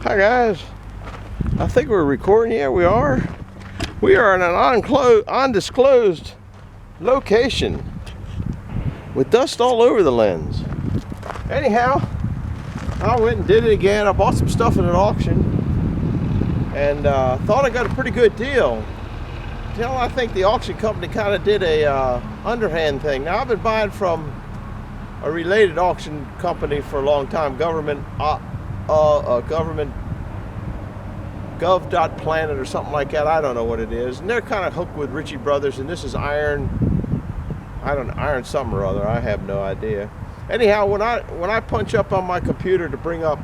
Hi guys, I think we're recording. Yeah, we are. We are in an undisclosed location with dust all over the lens. Anyhow, I went and did it again. I bought some stuff at an auction and thought I got a pretty good deal. Until I think the auction company kind of did a underhand thing. Now I've been buying from a related auction company for a long time, government gov.planet or something like that. I don't know what it is. And they're kind of hooked with Ritchie Brothers, and this is Iron something or other. I have no idea. Anyhow, when I punch up on my computer to bring up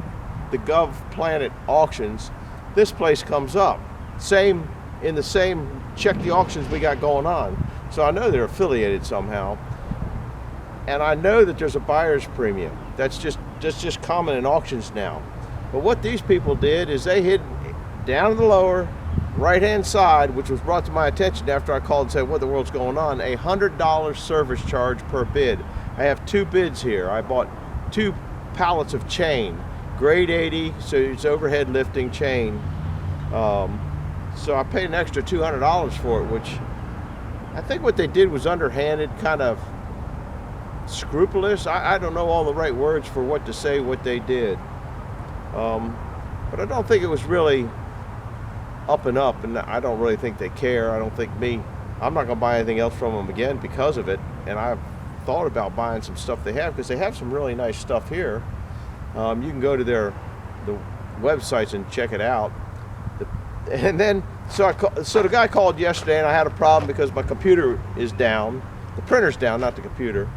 the GovPlanet auctions, this place comes up. In the same check the auctions we got going on. So I know they're affiliated somehow. And I know that there's a buyer's premium. That's just common in auctions now. But what these people did is they hid down in the lower right-hand side, which was brought to my attention after I called and said, what the world's going on, a $100 service charge per bid. I have two bids here. I bought 2 pallets of chain, grade 80, so it's overhead lifting chain. So I paid an extra $200 for it, which I think what they did was underhanded, kind of scrupulous. I don't know all the right words for what to say what they did. But I don't think it was really up and up, and I don't really think they care. I'm not going to buy anything else from them again because of it, and I've thought about buying some stuff they have, because they have some really nice stuff here. You can go to the websites and check it out. And then, so the guy called yesterday, and I had a problem because my computer is down. The printer's down, not the computer.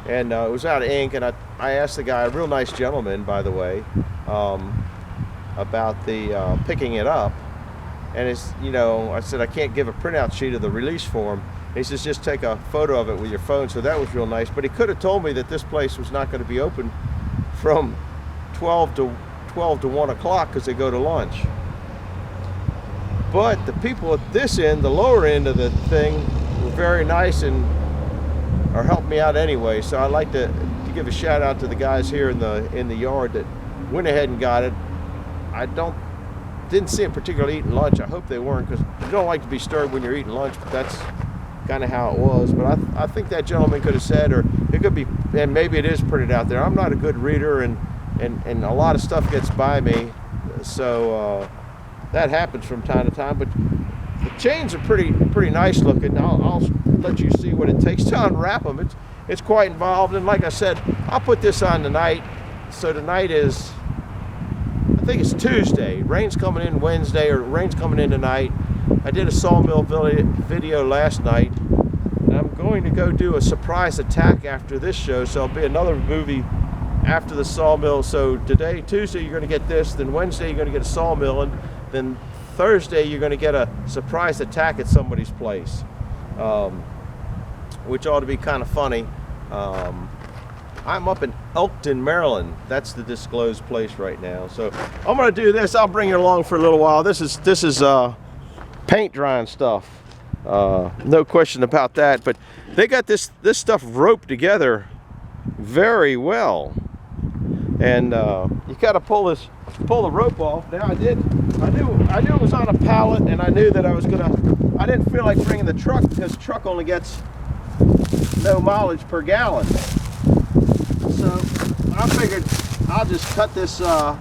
And it was out of ink, and I asked the guy, a real nice gentleman, by the way, about the picking it up. And I said, I can't give a printout sheet of the release form. And he says, just take a photo of it with your phone. So that was real nice. But he could have told me that this place was not going to be open from 12 to 1 o'clock because they go to lunch. But the people at this end, the lower end of the thing, were very nice and are helping me out anyway. So I'd like to give a shout out to the guys here in the yard that went ahead and got it. I didn't see them particularly eating lunch. I hope they weren't, because you don't like to be disturbed when you're eating lunch, but that's kind of how it was. But I think that gentleman could have said, or it could be, and maybe it is printed out there. I'm not a good reader, and a lot of stuff gets by me, so that happens from time to time. But the chains are pretty nice looking. I'll let you see what it takes to unwrap them. It's quite involved, and like I said, I'll put this on tonight. So tonight is, I think it's Tuesday. Rain's coming in Wednesday, or rain's coming in tonight. I did a sawmill video last night, and I'm going to go do a surprise attack after this show, so it'll be another movie after the sawmill. So today, Tuesday, you're going to get this, then Wednesday you're going to get a sawmill, and then Thursday you're going to get a surprise attack at somebody's place, which ought to be kind of funny. I'm up in Elkton, Maryland. That's the disclosed place right now. So I'm going to do this. I'll bring you along for a little while. This is paint drying stuff. No question about that. But they got this stuff roped together very well. And you got to pull the rope off. Now I knew it was on a pallet, and I knew that I didn't feel like bringing the truck, because the truck only gets no mileage per gallon. So I figured I'll just cut this off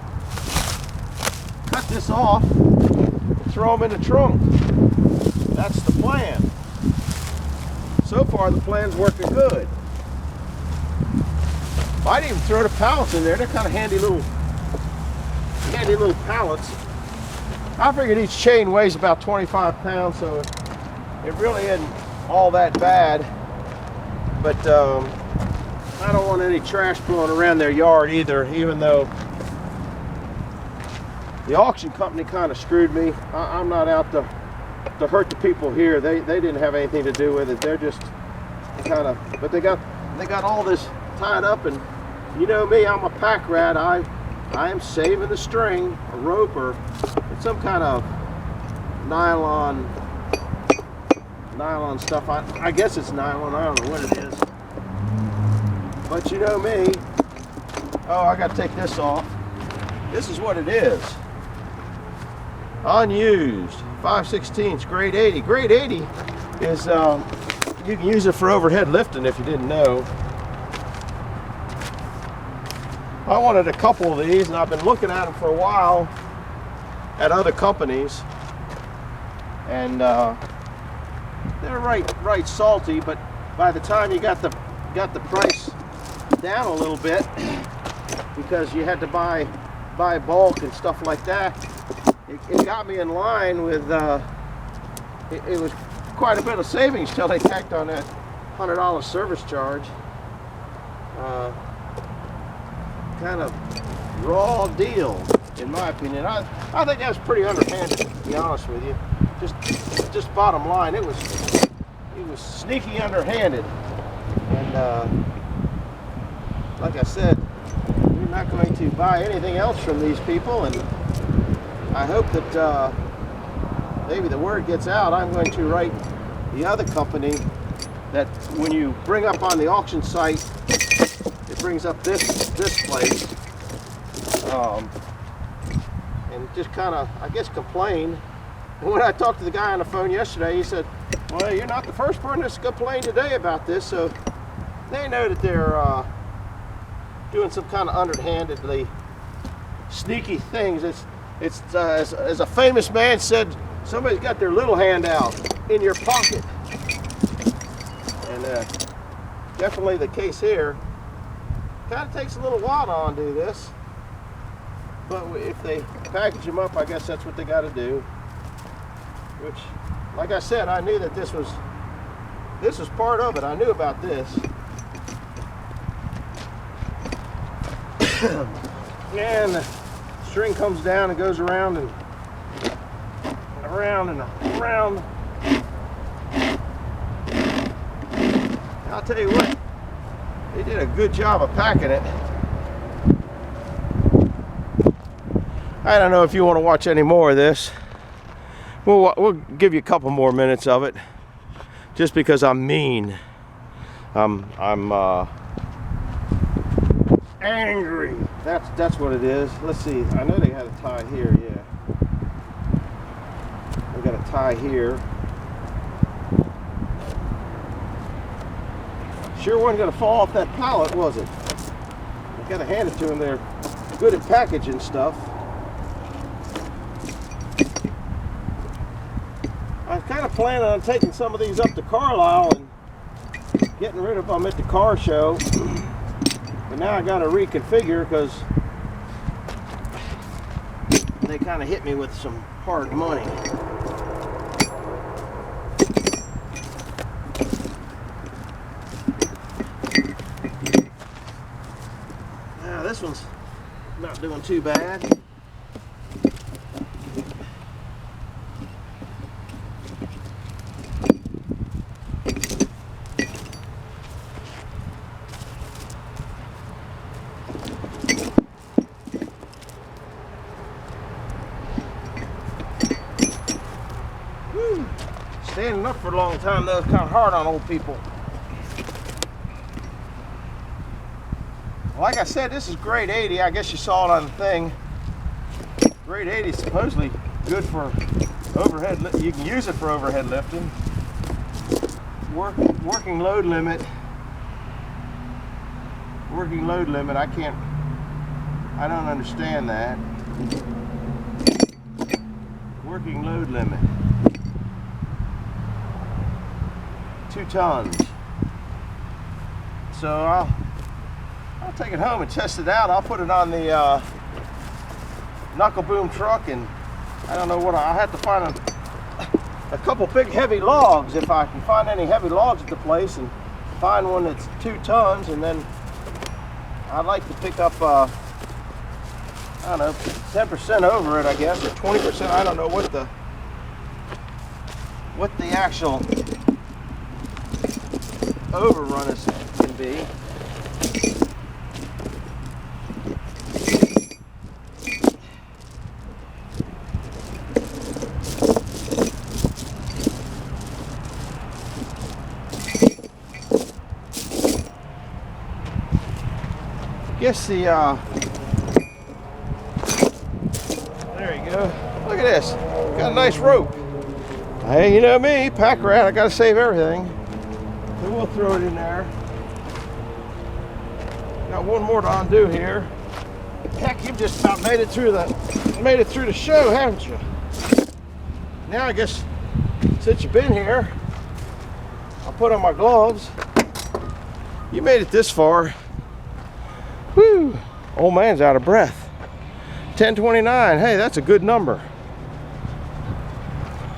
and throw them in the trunk. That's the plan. So far the plan's working good. I didn't even throw the pallets in there. They're kind of handy little pallets. I figured each chain weighs about 25 pounds, so it really isn't all that bad. But I don't want any trash blowing around their yard either, even though the auction company kind of screwed me. I'm not out to hurt the people here. They didn't have anything to do with it. They're just kind of, but they got all this tied up, and you know me, I'm a pack rat. I am saving the string, a rope, or some kind of nylon stuff. I guess it's nylon. I don't know what it is. But you know me. Oh, I got to take this off. this is what it is. Unused 5/16 grade 80. Grade 80 is you can use it for overhead lifting if you didn't know. I wanted a couple of these, and I've been looking at them for a while at other companies, and they're right salty. But by the time you got the price down a little bit, because you had to buy bulk and stuff like that, it got me in line with. It was quite a bit of savings till they tacked on that $100 service charge. Kind of raw deal, in my opinion. I think that was pretty underhanded, to be honest with you. Just bottom line, it was sneaky underhanded. And like I said, we're not going to buy anything else from these people, and I hope that maybe the word gets out. I'm going to write the other company that when you bring up on the auction site, it brings up this place, and just kind of, I guess, complain. And when I talked to the guy on the phone yesterday, he said, well, you're not the first person that's complained today about this, so they know that they're doing some kind of underhandedly sneaky things. It's as a famous man said, somebody's got their little hand out in your pocket. And definitely the case here. Kind of takes a little while to undo this, but if they package them up, I guess that's what they got to do. Which, like I said, I knew that this was part of it. I knew about this. And the string comes down and goes around and around and around. I'll tell you what, they did a good job of packing it. I don't know if you want to watch any more of this. We'll give you a couple more minutes of it, just because I'm mean. I'm angry. That's what it is. Let's see. I know they had a tie here. Yeah, they got a tie here. Sure wasn't going to fall off that pallet, was it? I got to hand it to them. They're good at packaging stuff. I was kind of planning on taking some of these up to Carlisle and getting rid of them at the car show. But now I got to reconfigure because they kind of hit me with some hard money. Now this one's not doing too bad. Standing up for a long time, though, is kind of hard on old people. Like I said, this is grade 80. I guess you saw it on the thing. Grade 80 is supposedly good for overhead. You can use it for overhead lifting. Working load limit. Working load limit. I don't understand that. Working load limit. 2 tons. So I'll take it home and test it out. I'll put it on the knuckle boom truck, and I don't know what I have to find a couple big heavy logs, if I can find any heavy logs at the place, and find one that's 2 tons, and then I'd like to pick up I don't know, 10% over it, I guess, or 20%. I don't know what the actual overrun can be. I guess this. Got a nice rope. Hey, you know me, pack rat, I gotta save everything. So we'll throw it in there. Got one more to undo here. Heck, you've just about made it through the show, haven't you? Now I guess since you've been here, I'll put on my gloves. You made it this far. Whew, old man's out of breath. 10:29, hey, that's a good number.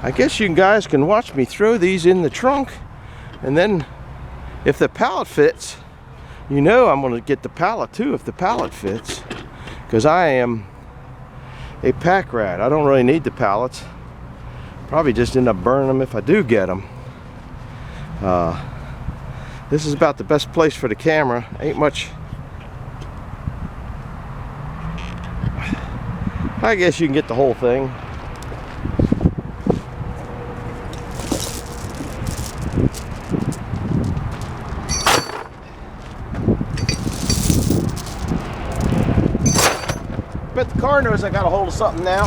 I guess you guys can watch me throw these in the trunk, and then if the pallet fits, you know I'm gonna get the pallet too if the pallet fits, because I am a pack rat. I don't really need the pallets. Probably just end up burning them if I do get them. This is about the best place for the camera. Ain't much. I guess you can get the whole thing. But the car knows I got a hold of something now.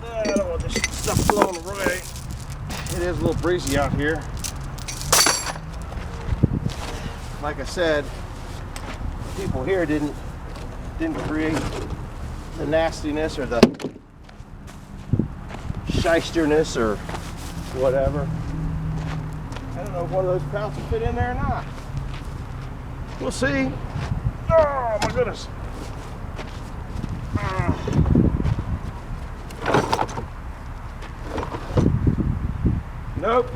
I don't want this stuff blowing away. It is a little breezy out here. Like I said, people here didn't create the nastiness or the shysterness or whatever. I don't know if one of those pallets will fit in there or not. We'll see. Oh my goodness. Nope,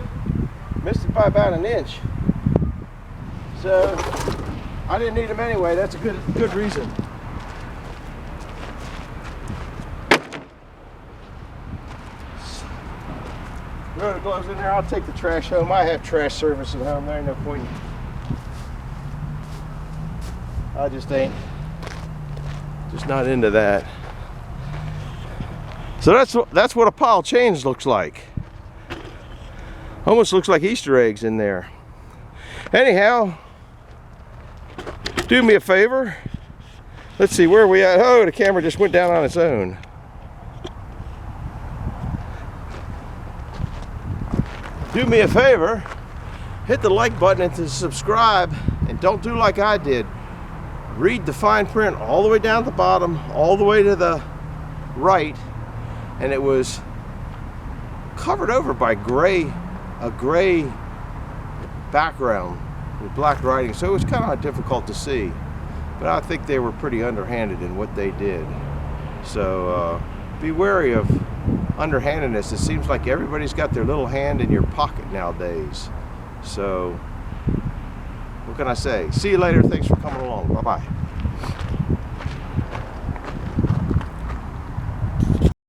missed it by about an inch. So I didn't need them anyway. That's a good reason. Throw the gloves in there. I'll take the trash home. I have trash service at home. There ain't no point. I just not into that. So that's what a pile of chains looks like. Almost looks like Easter eggs in there. Anyhow, do me a favor. Let's see, where are we at? Oh, the camera just went down on its own. Do me a favor, hit the like button and to subscribe, and don't do like I did. Read the fine print all the way down at the bottom, all the way to the right, and it was covered over by a gray background with black writing, so it was kind of difficult to see, but I think they were pretty underhanded in what they did. So be wary of underhandedness. It seems like everybody's got their little hand in your pocket nowadays. So what can I say? See you later. Thanks for coming along. Bye-bye.